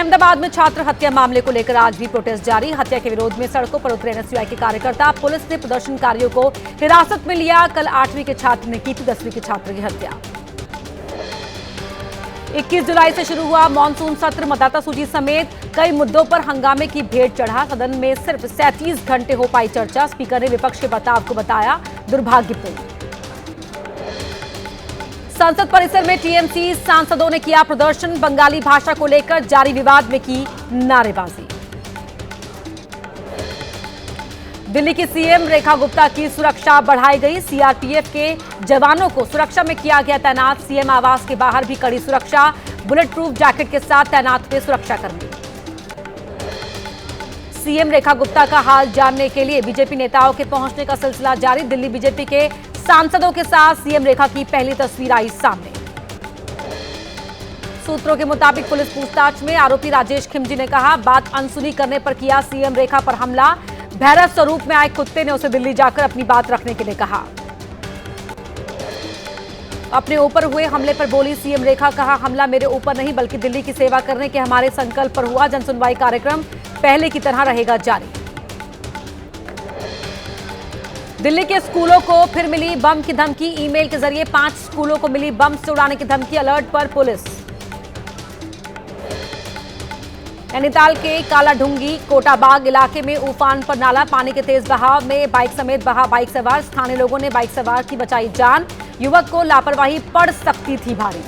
अहमदाबाद में छात्र हत्या मामले को लेकर आज भी प्रोटेस्ट जारी। हत्या के विरोध में सड़कों पर उतरे एनएसयूआई के कार्यकर्ता। पुलिस ने प्रदर्शनकारियों को हिरासत में लिया। कल 8वीं के छात्र ने की थी 10वीं के छात्र की हत्या। 21 जुलाई से शुरू हुआ मानसून सत्र। मतदाता सूची समेत कई मुद्दों पर हंगामे की भेड़ चढ़ा। सदन में सिर्फ 37 घंटे हो पाई चर्चा। स्पीकर ने विपक्ष के बर्ताव को बताया दुर्भाग्यपूर्ण। संसद परिसर में टीएमसी सांसदों ने किया प्रदर्शन। बंगाली भाषा को लेकर जारी विवाद में की नारेबाजी। दिल्ली की सीएम रेखा गुप्ता की सुरक्षा बढ़ाई गई। सीआरपीएफ के जवानों को सुरक्षा में किया गया तैनात। सीएम आवास के बाहर भी कड़ी सुरक्षा। बुलेट प्रूफ जैकेट के साथ तैनात हुए सुरक्षाकर्मी। सीएम रेखा गुप्ता का हाल जानने के लिए बीजेपी नेताओं के पहुंचने का सिलसिला जारी। दिल्ली बीजेपी के सांसदों के साथ सीएम रेखा की पहली तस्वीर आई सामने। सूत्रों के मुताबिक पुलिस पूछताछ में आरोपी राजेश खिमजी ने कहा, बात अनसुनी करने पर किया सीएम रेखा पर हमला। भैरव स्वरूप में आए कुत्ते ने उसे दिल्ली जाकर अपनी बात रखने के लिए कहा। अपने ऊपर हुए हमले पर बोली सीएम रेखा। कहा, हमला मेरे ऊपर नहीं बल्कि दिल्ली की सेवा करने के हमारे संकल्प पर हुआ। जनसुनवाई कार्यक्रम पहले की तरह रहेगा जारी। दिल्ली के स्कूलों को फिर मिली बम की धमकी। ईमेल के जरिए 5 स्कूलों को मिली बम से उड़ाने की धमकी। अलर्ट पर पुलिस। नैनीताल के कालाढूंगी कोटाबाग इलाके में उफान पर नाला। पानी के तेज बहाव में बाइक समेत बहा बाइक सवार। स्थानीय लोगों ने बाइक सवार की बचाई जान। युवक को लापरवाही पड़ सकती थी भारी।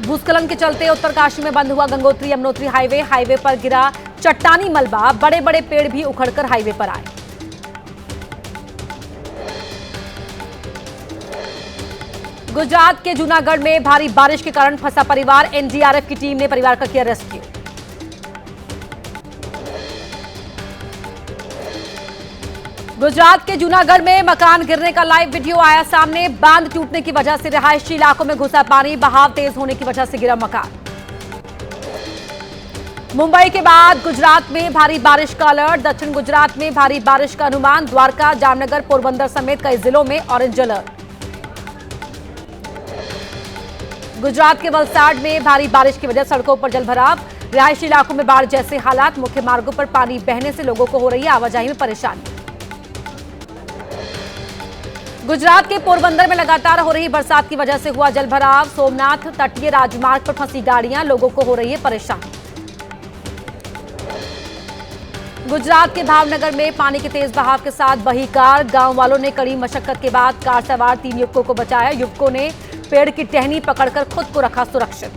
भूस्खलन के चलते उत्तरकाशी में बंद हुआ गंगोत्री यमुनोत्री हाईवे। हाईवे पर गिरा चट्टानी मलबा। बड़े बड़े पेड़ भी उखड़कर हाईवे पर आए। गुजरात के जूनागढ़ में भारी बारिश के कारण फंसा परिवार। एनडीआरएफ की टीम ने परिवार का किया रेस्क्यू। गुजरात के जूनागढ़ में मकान गिरने का लाइव वीडियो आया सामने। बांध टूटने की वजह से रिहायशी इलाकों में घुसा पानी। बहाव तेज होने की वजह से गिरा मकान। मुंबई के बाद गुजरात में भारी बारिश का अलर्ट। दक्षिण गुजरात में भारी बारिश का अनुमान। द्वारका, जामनगर, पोरबंदर समेत कई जिलों में ऑरेंज अलर्ट। गुजरात के वलसाड में भारी बारिश की वजह सड़कों पर जलभराव। रिहायशी इलाकों में बाढ़ जैसे हालात। मुख्य मार्गों पर पानी बहने से लोगों को हो रही है आवाजाही में परेशानी। गुजरात के पोरबंदर में लगातार हो रही बरसात की वजह से हुआ जलभराव। सोमनाथ तटीय राजमार्ग पर फंसी गाड़ियां। लोगों को हो रही है परेशानी। गुजरात के भावनगर में पानी के तेज बहाव के साथ बही कार। गांव वालों ने कड़ी मशक्कत के बाद कार सवार 3 युवकों को बचाया। युवकों ने पेड़ की टहनी पकड़कर खुद को रखा सुरक्षित।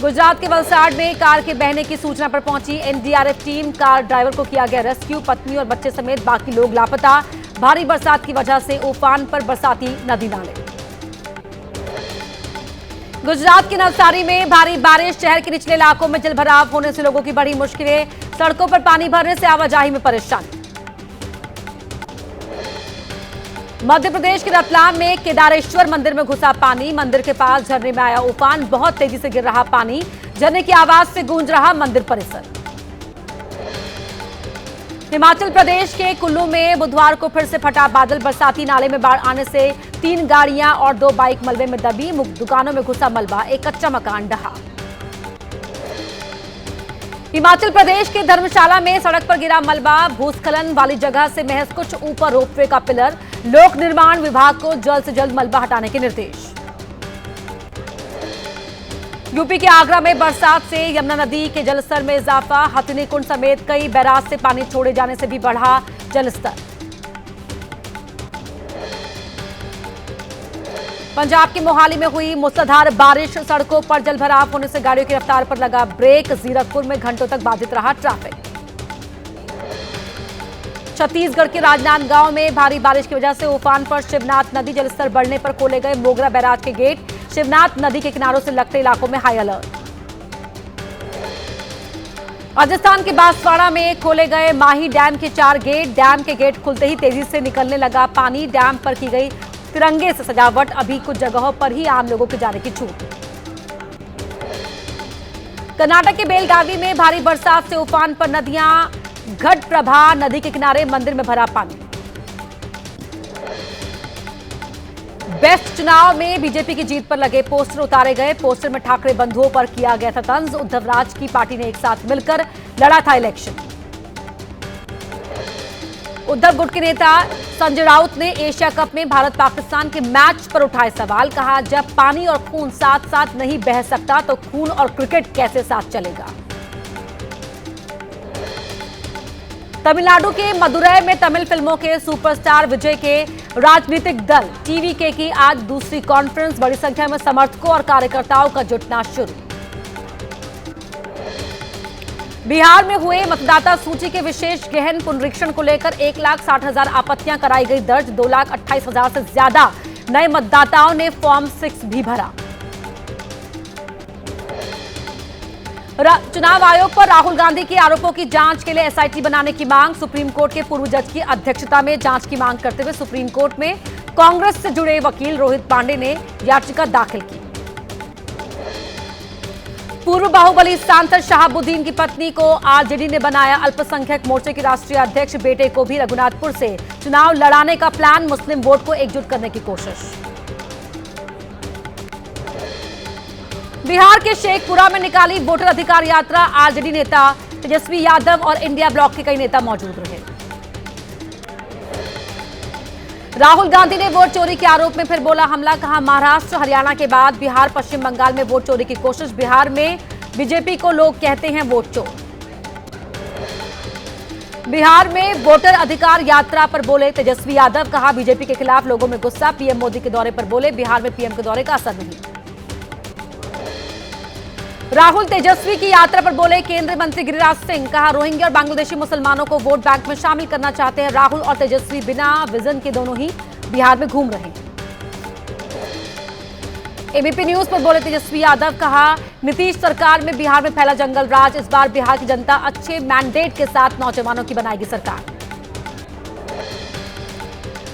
गुजरात के वलसाड में कार के बहने की सूचना पर पहुंची एनडीआरएफ टीम। कार ड्राइवर को किया गया रेस्क्यू। पत्नी और बच्चे समेत बाकी लोग लापता। भारी बरसात की वजह से उफान पर बरसाती नदी नाले। गुजरात के नवसारी में भारी बारिश। शहर के निचले इलाकों में जलभराव होने से लोगों की बड़ी मुश्किलें। सड़कों पर पानी भरने से आवाजाही में परेशानी। मध्य प्रदेश के रतलाम में केदारेश्वर मंदिर में घुसा पानी। मंदिर के पास झरने में आया उफान। बहुत तेजी से गिर रहा पानी। झरने की आवाज से गूंज रहा मंदिर परिसर। हिमाचल प्रदेश के कुल्लू में बुधवार को फिर से फटा बादल। बरसाती नाले में बाढ़ आने से 3 गाड़ियां और 2 बाइक मलबे में दबी। दुकानों में घुसा मलबा। एक कच्चा मकान ढहा। हिमाचल प्रदेश के धर्मशाला में सड़क पर गिरा मलबा। भूस्खलन वाली जगह से महज कुछ ऊपर रोपवे का पिलर। लोक निर्माण विभाग को जल्द से जल्द मलबा हटाने के निर्देश। यूपी के आगरा में बरसात से यमुना नदी के जलस्तर में इजाफा। हथिनी कुंड समेत कई बैराज से पानी छोड़े जाने से भी बढ़ा जलस्तर। पंजाब के मोहाली में हुई मूसलाधार बारिश। सड़कों पर जलभराव होने से गाड़ियों की रफ्तार पर लगा ब्रेक। जीरकपुर में घंटों तक बाधित रहा ट्रैफिक। छत्तीसगढ़ के राजनांदगांव में भारी बारिश की वजह से उफान पर शिवनाथ नदी। जलस्तर बढ़ने पर खोले गए मोगरा बैराज के गेट। शिवनाथ नदी के किनारों से लगते इलाकों में हाई अलर्ट। राजस्थान के बांसवाड़ा में खोले गए माही डैम के 4 गेट। डैम के गेट खुलते ही तेजी से निकलने लगा पानी। डैम पर की गई तिरंगे से सजावट। अभी कुछ जगहों पर ही आम लोगों के जाने की छूट। कर्नाटक के बेलगावी में भारी बरसात से उफान पर नदियां। घटप्रभा नदी के किनारे मंदिर में भरा पानी। बेस्ट चुनाव में बीजेपी की जीत पर लगे पोस्टर उतारे गए। पोस्टर में ठाकरे बंधुओं पर किया गया था तंज। उद्धव राज की पार्टी ने एक साथ मिलकर लड़ा था इलेक्शन। उद्धव गुट के नेता संजय राउत ने एशिया कप में भारत पाकिस्तान के मैच पर उठाए सवाल। कहा, जब पानी और खून साथ साथ नहीं बह सकता तो खून और क्रिकेट कैसे साथ चलेगा। तमिलनाडु के मदुरै में तमिल फिल्मों के सुपरस्टार विजय के राजनीतिक दल टीवीके की आज दूसरी कॉन्फ्रेंस। बड़ी संख्या में समर्थकों और कार्यकर्ताओं का जुटना शुरू। बिहार में हुए मतदाता सूची के विशेष गहन पुनरीक्षण को लेकर 1,60,000 आपत्तियां कराई गई दर्ज। 2,28,000 से ज्यादा नए मतदाताओं ने फॉर्म 6 भी भरा। चुनाव आयोग पर राहुल गांधी के आरोपों की जांच के लिए एसआईटी बनाने की मांग। सुप्रीम कोर्ट के पूर्व जज की अध्यक्षता में जांच की मांग करते हुए सुप्रीम कोर्ट में कांग्रेस से जुड़े वकील रोहित पांडे ने याचिका दाखिल की। पूर्व बाहुबली सांसद शहाबुद्दीन की पत्नी को आरजेडी ने बनाया अल्पसंख्यक मोर्चे के राष्ट्रीय अध्यक्ष। बेटे को भी रघुनाथपुर से चुनाव लड़ाने का प्लान। मुस्लिम वोट को एकजुट करने की कोशिश। बिहार के शेखपुरा में निकाली वोटर अधिकार यात्रा। आरजेडी नेता तेजस्वी यादव और इंडिया ब्लॉक के कई नेता मौजूद रहे। राहुल गांधी ने वोट चोरी के आरोप में फिर बोला हमला। कहा, महाराष्ट्र हरियाणा के बाद बिहार पश्चिम बंगाल में वोट चोरी की कोशिश। बिहार में बीजेपी को लोग कहते हैं वोट चोर। बिहार में वोटर अधिकार यात्रा पर बोले तेजस्वी यादव। कहा, बीजेपी के खिलाफ लोगों में गुस्सा। पीएम मोदी के दौरे पर बोले बिहार में पीएम के दौरे का असर नहीं। राहुल तेजस्वी की यात्रा पर बोले केंद्रीय मंत्री गिरिराज सिंह। कहा, रोहिंग्या और बांग्लादेशी मुसलमानों को वोट बैंक में शामिल करना चाहते हैं। राहुल और तेजस्वी बिना विजन के दोनों ही बिहार में घूम रहे हैं। एबीपी न्यूज पर बोले तेजस्वी यादव। कहा, नीतीश सरकार में बिहार में फैला जंगल राज। इस बार बिहार की जनता अच्छे मैंडेट के साथ नौजवानों की बनाएगी सरकार।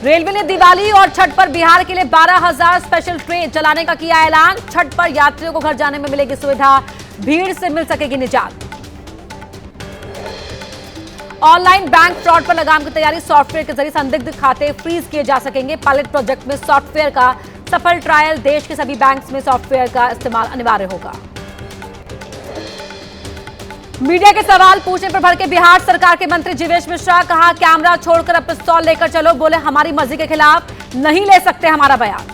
रेलवे ने दिवाली और छठ पर बिहार के लिए 12,000 स्पेशल ट्रेन चलाने का किया ऐलान। छठ पर यात्रियों को घर जाने में मिलेगी सुविधा। भीड़ से मिल सकेगी निजात। ऑनलाइन बैंक फ्रॉड पर लगाम की तैयारी। सॉफ्टवेयर के जरिए संदिग्ध खाते फ्रीज किए जा सकेंगे। पायलट प्रोजेक्ट में सॉफ्टवेयर का सफल ट्रायल। देश के सभी बैंक्स में सॉफ्टवेयर का इस्तेमाल अनिवार्य होगा। मीडिया के सवाल पूछने पर भड़के बिहार सरकार के मंत्री जीवेश मिश्रा। कहा, कैमरा छोड़कर अब पिस्तौल लेकर चलो। बोले हमारी मर्जी के खिलाफ नहीं ले सकते हमारा बयान।